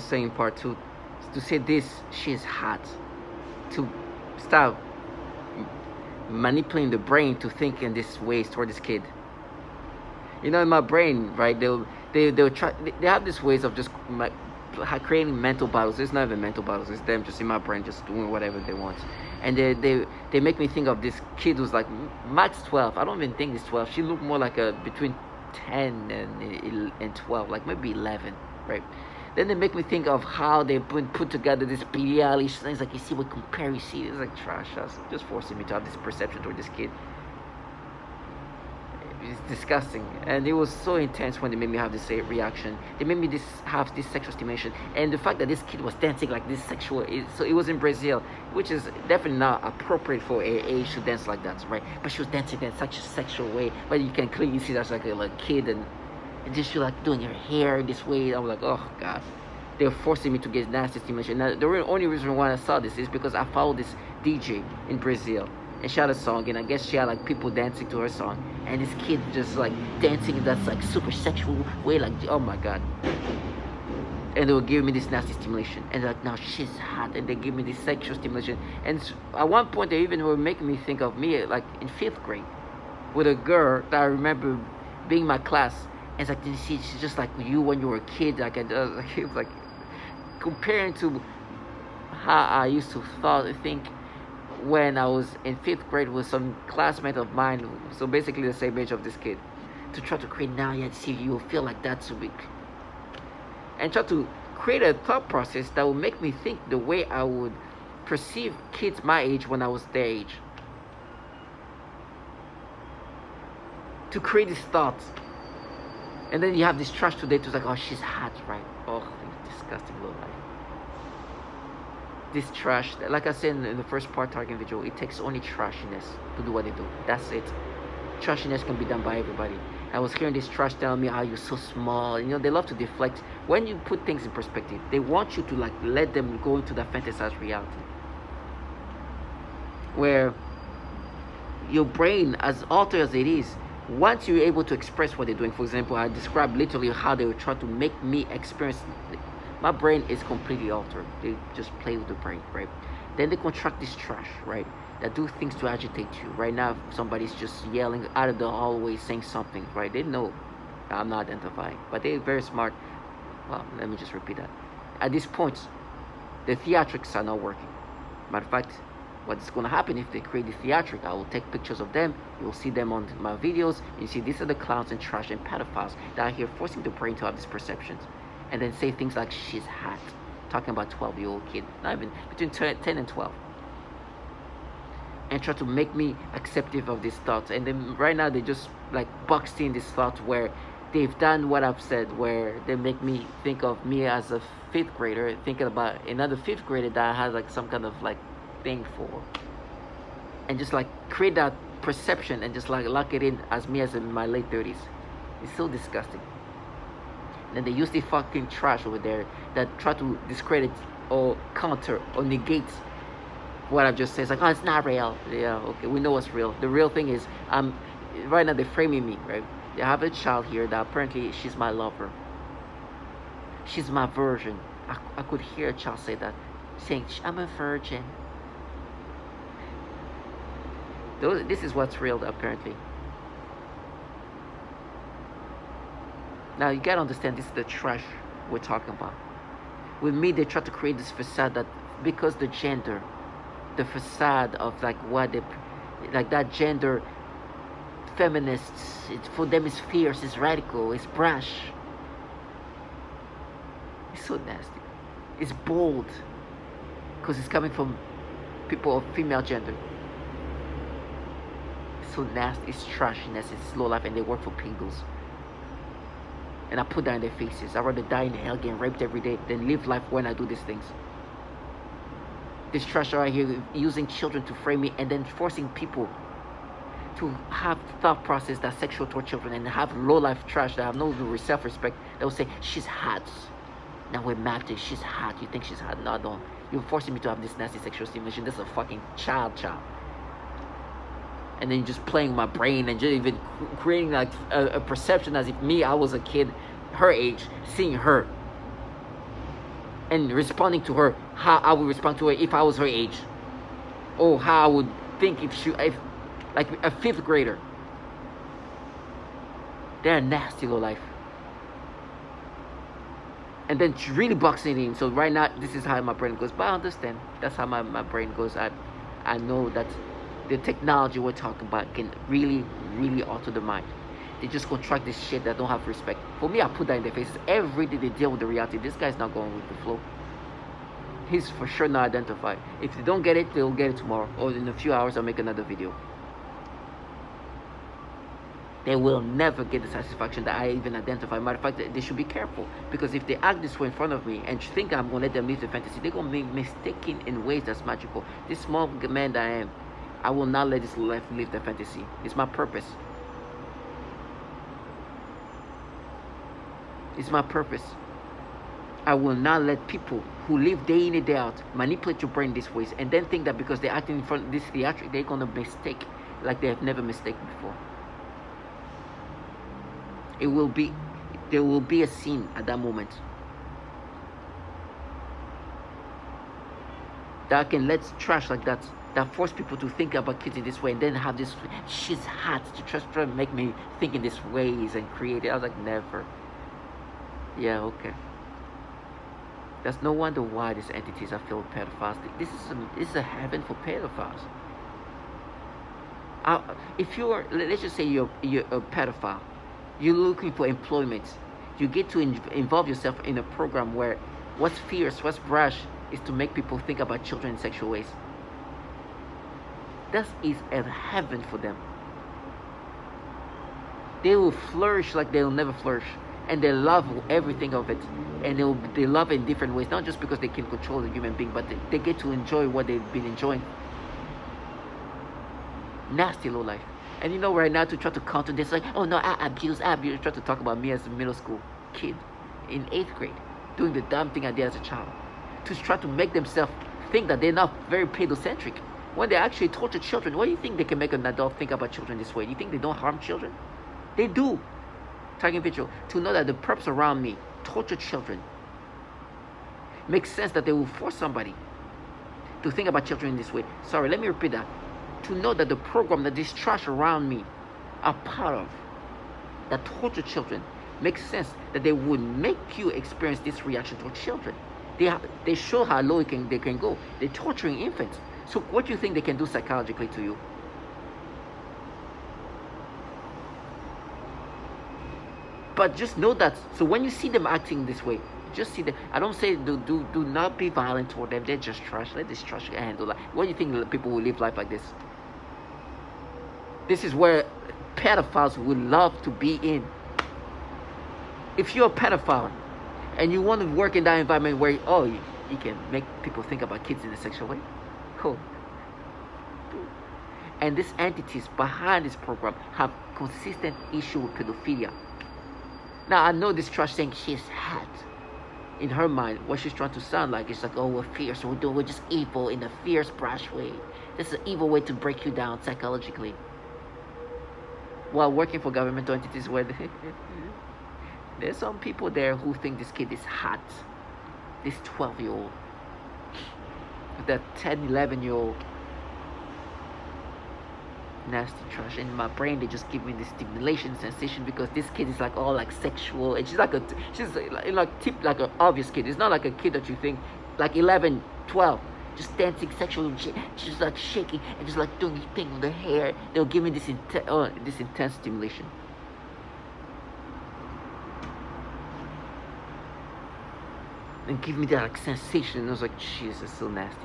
saying part two, to say this, she's hot, to stop manipulating the brain to think in this ways toward this kid. You know, in my brain, right? They'll try. They have these ways of just creating mental battles. It's not even mental battles. It's them just in my brain, just doing whatever they want. And they make me think of this kid who's like max 12. I don't even think it's 12. She looked more like a between 10 and 12, like maybe 11, right? Then they make me think of how they put together this PDL. It's like, you see what compare, you see, it's like trash. Just forcing me to have this perception toward this kid. It's disgusting, and it was so intense when they made me have this reaction. They made me have this sexual stimulation, and the fact that this kid was dancing like this sexual. So it was in Brazil, which is definitely not appropriate for a age to dance like that, right? But she was dancing in such a sexual way, but you can clearly see that's like a kid, and just she like doing her hair this way. I was like, oh god. They were forcing me to get nasty stimulation. Now, the only reason why I saw this is because I followed this DJ in Brazil, and she had a song, and I guess she had like people dancing to her song, and this kid just like dancing in that like super sexual way, like, oh my god. And they were giving me this nasty stimulation, and like, now she's hot, and they give me this sexual stimulation. And at one point they even were making me think of me like in 5th grade with a girl that I remember being in my class, and it's like, she's just like you when you were a kid, like, it was like comparing to how I used to think when I was in 5th grade with some classmate of mine, so basically the same age of this kid, to try to create now, yeah, see you will feel like that so big, and try to create a thought process that will make me think the way I would perceive kids my age when I was their age, to create these thoughts. And then you have this trash today to like, oh, she's hot, right? Oh, disgusting little life. This trash, like I said in the first part targeting video, it takes only trashiness to do what they do. That's it. Trashiness can be done by everybody. I was hearing this trash telling me how you're so small. You know, they love to deflect. When you put things in perspective, they want you to like let them go into that fantasized reality, where your brain, as altered as it is, once you're able to express what they're doing. For example, I described literally how they were trying to make me experience. My brain is completely altered. They just play with the brain, right? Then they contract this trash, right? That do things to agitate you. Right now, somebody's just yelling out of the hallway saying something, right? They know I'm not identifying, but they're very smart. Well, let me just repeat that. At this point, the theatrics are not working. Matter of fact, what's going to happen if they create the theatric? I will take pictures of them. You will see them on my videos. You see, these are the clowns and trash and pedophiles that are here forcing the brain to have these perceptions. And then say things like, she's hot. Talking about 12-year-old kid. Not even, between 10 and 12. And try to make me acceptive of these thoughts. And then right now they just like boxed in this thought where they've done what I've said, where they make me think of me as a 5th grader, thinking about another 5th grader that I had like some kind of like thing for. And just like create that perception and just like lock it in as me as in my late 30s. It's so disgusting. Then they use the fucking trash over there that try to discredit or counter or negate what I've just said. It's like, oh, it's not real. Yeah, okay, we know what's real. The real thing is, right now they're framing me, right? They have a child here that apparently she's my lover. She's my virgin. I could hear a child say that, saying, I'm a virgin. This is what's real, apparently. Now, you gotta understand, this is the trash we're talking about. With me, they try to create this facade that because the gender, the facade of like what they, like that gender, feminists, for them is fierce, it's radical, it's brash. It's so nasty. It's bold. Because it's coming from people of female gender. It's so nasty, it's trashiness, it's slow life, and they work for pingles. And I put that in their faces. I'd rather die in hell getting raped every day than live life when I do these things. This trash right here, using children to frame me and then forcing people to have thought process that sexual toward children and have low life trash that have no self-respect. That will say, she's hot. Now we're mapped it. She's hot. You think she's hot? No, I don't. You're forcing me to have this nasty sexual stimulation. This is a fucking child. And then you're just playing my brain and just even creating like a perception as if me, I was a kid, her age, seeing her. and responding to her how I would respond to her if I was her age, or how I would think if like a fifth grader. They're a nasty low life. And then really boxing in. So right now, this is how my brain goes. But I understand. That's how my brain goes. I know that the technology we're talking about can really, really alter the mind. They just contract this shit that don't have respect. For me, I put that in their faces. Every day they deal with the reality. This guy's not going with the flow. He's for sure not identified. If they don't get it, they'll get it tomorrow. Or in a few hours, I'll make another video. They will never get the satisfaction that I even identify. Matter of fact, they should be careful. Because if they act this way in front of me and think I'm going to let them live the fantasy, they're going to make mistaken in ways that's magical. This small man that I am, I will not let this life live the fantasy. It's my purpose. It's my purpose. I will not let people who live day in and day out manipulate your brain these ways and then think that because they're acting in front of this theatric, they're going to mistake like they have never mistaken before. There will be a scene at that moment that can let trash like that force people to think about kids in this way and then have this shit's hat to try to make me think in these ways and create it. I was like, never. Yeah, okay. That's no wonder why these entities are filled with pedophiles. This is a heaven for pedophiles. If you're, let's just say you're a pedophile, you're looking for employment, you get to involve yourself in a program where what's fierce, what's brash is to make people think about children in sexual ways. That is a heaven for them. They will flourish like they'll never flourish. And they love everything of it. And they love it in different ways. Not just because they can control the human being, but they get to enjoy what they've been enjoying. Nasty low life. And you know, right now to try to counter this, like, oh no, I abuse. Try to talk about me as a middle school kid in 8th grade, doing the dumb thing I did as a child, to try to make themselves think that they're not very pedocentric when they actually torture children. Why do you think they can make an adult think about children this way? Do you think they don't harm children? They do. Tagging video to know that the perps around me torture children. Makes sense that they will force somebody to think about children in this way. Sorry, let me repeat that. To know that the program that this trash around me are part of, that torture children, makes sense that they would make you experience this reaction toward children. They show how low they can go. They're torturing infants. So what do you think they can do psychologically to you? But just know that. So when you see them acting this way, just see them. I don't say do not be violent toward them. They're just trash. Let this trash handle that. What do you think people will live life like this? This is where pedophiles would love to be in. If you're a pedophile and you want to work in that environment where you can make people think about kids in a sexual way, cool. And these entities behind this program have consistent issue with pedophilia. Now I know this trash saying she's hot. In her mind, what she's trying to sound like is like, oh, we're fierce, we're just evil in a fierce, brash way. This is an evil way to break you down psychologically. While working for governmental entities where there's some people there who think this kid is hot. This 12-year-old. That 10, 11-year-old. Nasty trash. In my brain, they just give me this stimulation sensation because this kid is like all like sexual, and she's like an obvious kid. It's not like a kid that you think like 11, 12, just dancing sexual and shit. She's like shaking and just like doing thing with her hair. They'll give me this intense stimulation. And give me that like sensation. And I was like, Jesus, so nasty.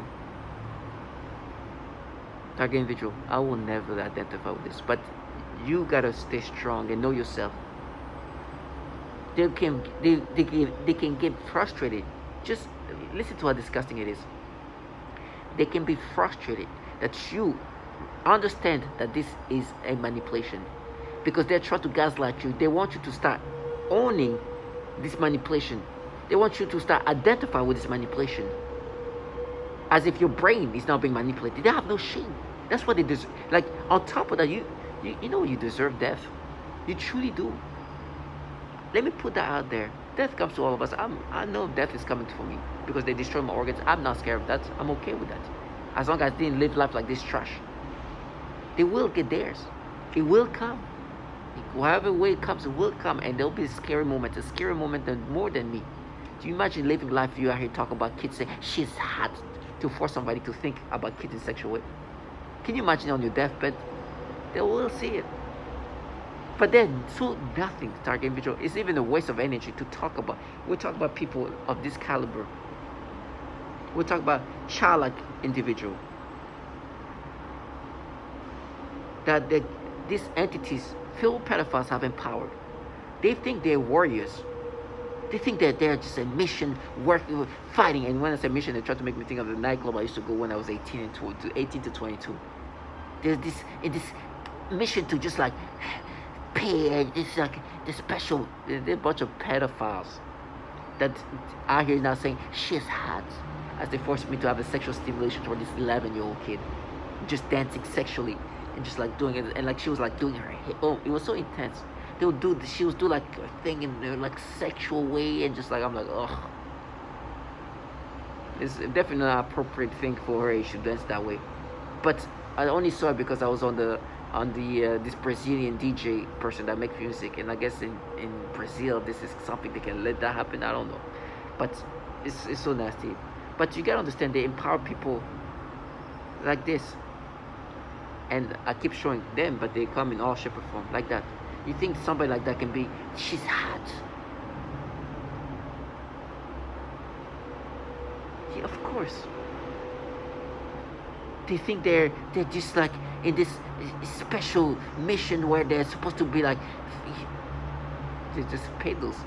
Target individual, I will never identify with this, but you gotta stay strong and know yourself. They can get frustrated. Just listen to how disgusting it is. They can be frustrated that you understand that this is a manipulation, because they're trying to gaslight you. They want you to start owning this manipulation. They want you to start identifying with this manipulation, as if your brain is now being manipulated. They have no shame. That's what they deserve. Like, on top of that, you know you deserve death. You truly do. Let me put that out there. Death comes to all of us. I know death is coming for me. because they destroy my organs. I'm not scared of that. I'm okay with that. As long as I didn't live life like this trash. They will get theirs. It will come. However way it comes, it will come, and there'll be a scary moment more than me. Do you imagine living life you out here talking about kids saying she's hot to force somebody to think about kids in sexual way? Can you imagine on your deathbed? They will see it. But then, so nothing to target individual. It's even a waste of energy to talk about. We talk about people of this caliber. We talk about childlike individual. That these entities feel pedophiles have empowered. They think they're warriors. They think that they're just a mission, working, fighting. And when I say mission, they try to make me think of the nightclub I used to go when I was 18 to 22. There's this mission to just like pay. This like this special. They're a bunch of pedophiles that are here now saying she's hot, as they forced me to have a sexual stimulation toward this 11-year-old kid, just dancing sexually. And just like doing it, and like she was like doing her hit. Oh, it was so intense. She was do like a thing in a like sexual way, and just like I'm like, ugh. It's definitely not an appropriate thing for her age to dance that way. But I only saw it because I was on the this Brazilian DJ person that makes music, and I guess in Brazil this is something they can let that happen. I don't know, but it's so nasty. But you gotta understand, they empower people like this. And I keep showing them, but they come in all shape or form like that. You think somebody like that can be, she's hot. Yeah, of course. They think they're just like in this special mission where they're supposed to be like, they're just peddlers.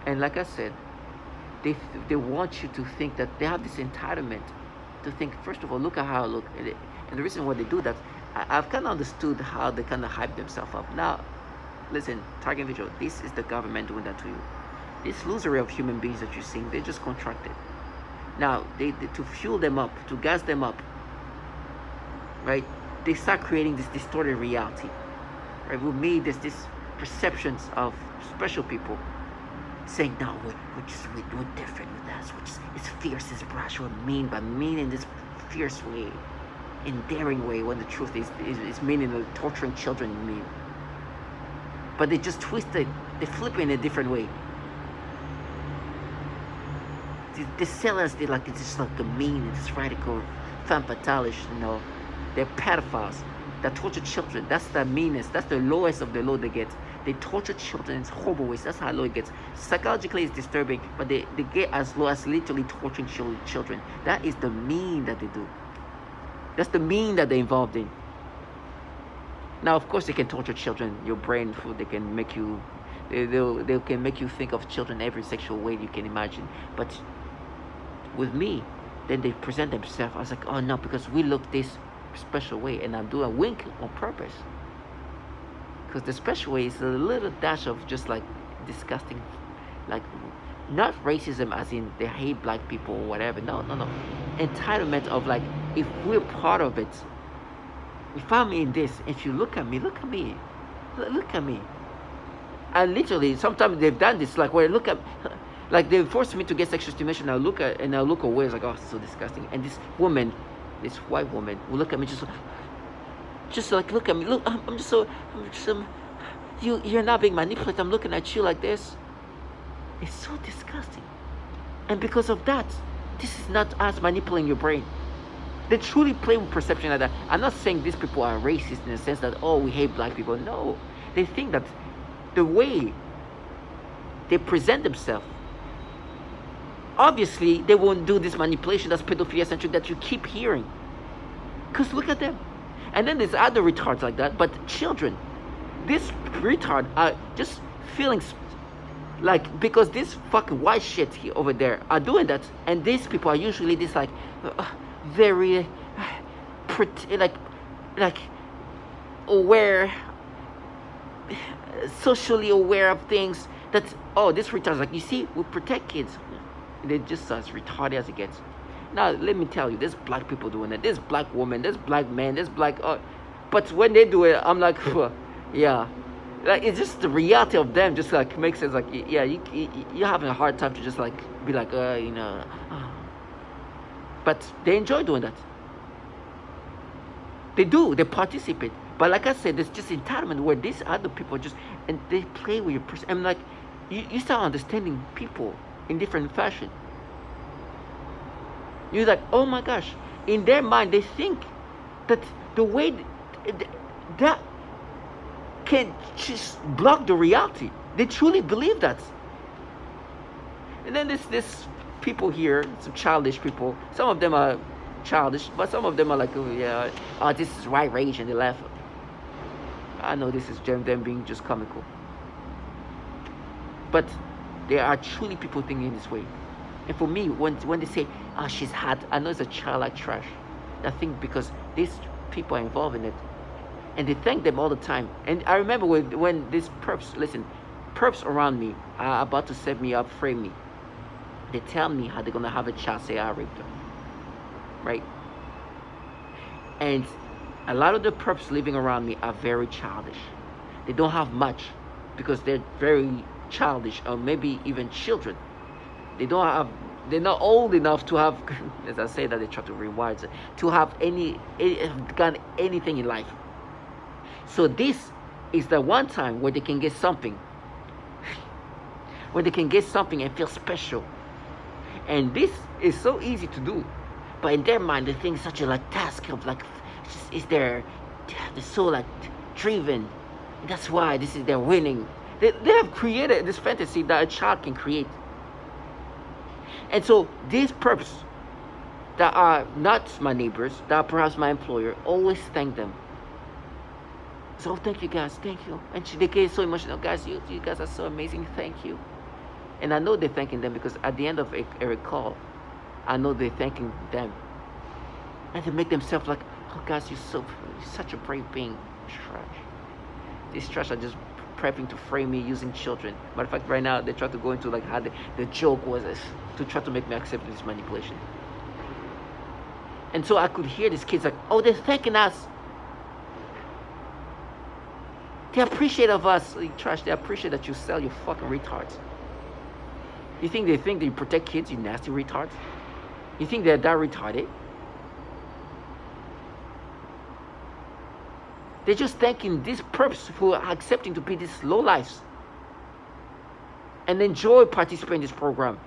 And like I said, they want you to think that they have this entitlement to think, first of all, look at how I look. And the reason why they do that, I've kind of understood how they kind of hype themselves up. Now, listen, target individual, this is the government doing that to you. This losery of human beings that you're seeing, they're just contracted. Now, they to fuel them up, to gas them up, right? They start creating this distorted reality, right? We made this perceptions of special people, saying, no, we're different with us. It's fierce, it's brash, we're mean, but mean in this fierce way, in daring way, when the truth is mean in the torturing children mean. But they just twist it, they flip it in a different way. They sell us, they like, it's just like the mean, it's radical, femme fatalish, they're pedophiles that torture children. That's the meanest, that's the lowest of the low they get. They torture children in horrible ways. That's how low it gets. Psychologically, it's disturbing, but they get as low as literally torturing children. That is the mean that they do. That's the mean that they're involved in. Now, of course, they can torture children. Your brain, they can make you, they can make you think of children every sexual way you can imagine. But with me, then they present themselves. I was like, oh no, because we look this special way, and I'm doing a wink on purpose. Because the special way is a little dash of just like disgusting, like not racism as in they hate black people or whatever. No. Entitlement of like, if we're part of it, if I'm in this, if you look at me. And literally, sometimes they've done this, like where look at, like they force me to get sexual stimulation. I look at and I look away. It's like, oh, it's so disgusting. And this woman, this white woman, will look at me just like, look at me. Look, you're not being manipulated. I'm looking at you like this. It's so disgusting. And because of that, this is not us manipulating your brain. They truly play with perception like that. I'm not saying these people are racist in the sense that, oh, we hate black people. No. They think that the way they present themselves, obviously they won't do this manipulation that's pedophilia centric that you keep hearing. Because look at them. And then there's other retards like that, but children, this retard are just feeling like, because this fucking white shit here over there are doing that, and these people are usually this like very like aware, socially aware of things. That's, oh, this retard, like, you see, we protect kids. They're just as retarded as it gets. Now, let me tell you, there's black people doing it. There's black women, there's black men, there's black... but when they do it, I'm like, yeah. Like it's just the reality of them just like makes sense. Like yeah, you're having a hard time to just like be like but they enjoy doing that. They do. They participate. But like I said, there's just entitlement where these other people just and they play with your person. And like you start understanding people in different fashion. You're like, oh my gosh. In their mind, they think that the way that can just block the reality. They truly believe that. And then this people here, some childish people. Some of them are childish, but some of them are like, oh yeah, this is right rage, and they laugh. I know this is them being just comical, but there are truly people thinking this way. And for me, when they say, "Oh, she's hot," I know it's a childlike trash. I think because these people are involved in it, and they thank them all the time. And I remember when these perps around me are about to set me up, frame me. They tell me how they're gonna have a child say I raped her, right? And a lot of the perps living around me are very childish. They don't have much because they're very childish, or maybe even children. They're not old enough to have, as I say that they try to rewire it, to have got anything in life. So this is the one time where they can get something, where they can get something and feel special. And this is so easy to do, but in their mind, they think such a like task of like, is they're so like driven. That's why they're winning. They have created this fantasy that a child can create. And so these perps that are not my neighbors, that are perhaps my employer, always thank them. So thank you guys, thank you. And they get so emotional, guys, you guys are so amazing, thank you. And I know they're thanking them because at the end of a call, I know they're thanking them. And they make themselves like, oh guys, you're such a brave being. Trash. These trash are just prepping to frame me using children. Matter of fact, right now they try to go into like how the joke was to try to make me accept this manipulation. And so I could hear these kids like, oh, they're thanking us. They appreciate of us, trash. They appreciate that you sell your fucking retards. You think they think that you protect kids, you nasty retards? You think they're that retarded? They're just thanking these perps who are accepting to be these low lives and enjoy participating in this program.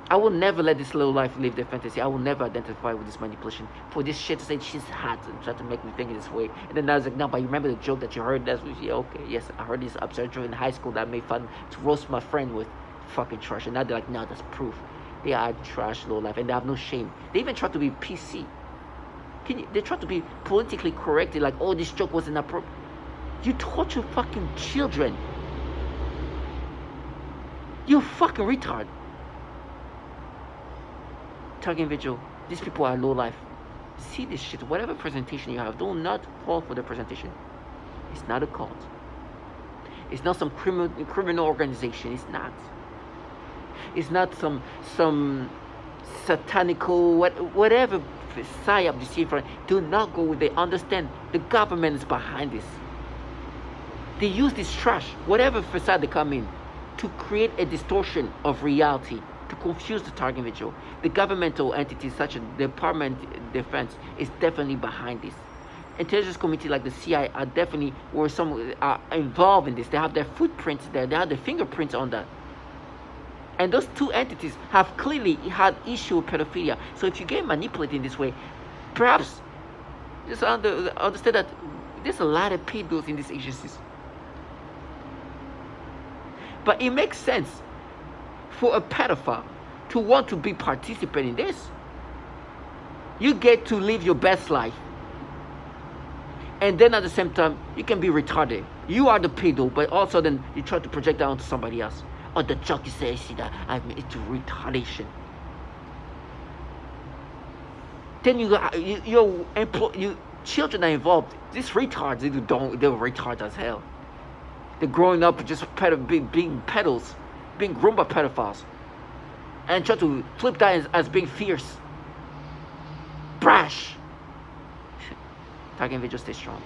I will never let this low life live their fantasy. I will never identify with this manipulation for this shit to say she's hot and try to make me think in this way. And then I was like, no, but you remember the joke that you heard? That's yeah, okay, yes, I heard this absurd joke in high school that made fun to roast my friend with. Fucking trash. And now they're like, no, that's proof. They are trash, low life, and they have no shame. They even try to be PC. They try to be politically correct. They're like, oh, this joke was inappropriate. You torture fucking children. You fucking retard. Target vigil. These people are low life. See this shit. Whatever presentation you have, do not fall for the presentation. It's not a cult. It's not some criminal organization. It's not. It's not some satanical whatever psyop deceiver. Do not go with it. Understand the government is behind this. They use this trash, whatever facade they come in, to create a distortion of reality, to confuse the target individual. The governmental entities such as the Department of Defense is definitely behind this. Intelligence committee like the CIA are definitely are involved in this. They have their footprints there. They have their fingerprints on that. And those two entities have clearly had issue with pedophilia. So if you get manipulated in this way, perhaps just understand that there's a lot of pedos in these agencies. But it makes sense for a pedophile to want to be participating in this. You get to live your best life. And then at the same time, you can be retarded. You are the pedo, but also then you try to project that onto somebody else. Or the joke you say, see that it's retardation. Then your children are involved. These retards, they're retards as hell. They're growing up just being pedos, being groomed by pedophiles, and try to flip that as being fierce, brash. Target individual, stay strong.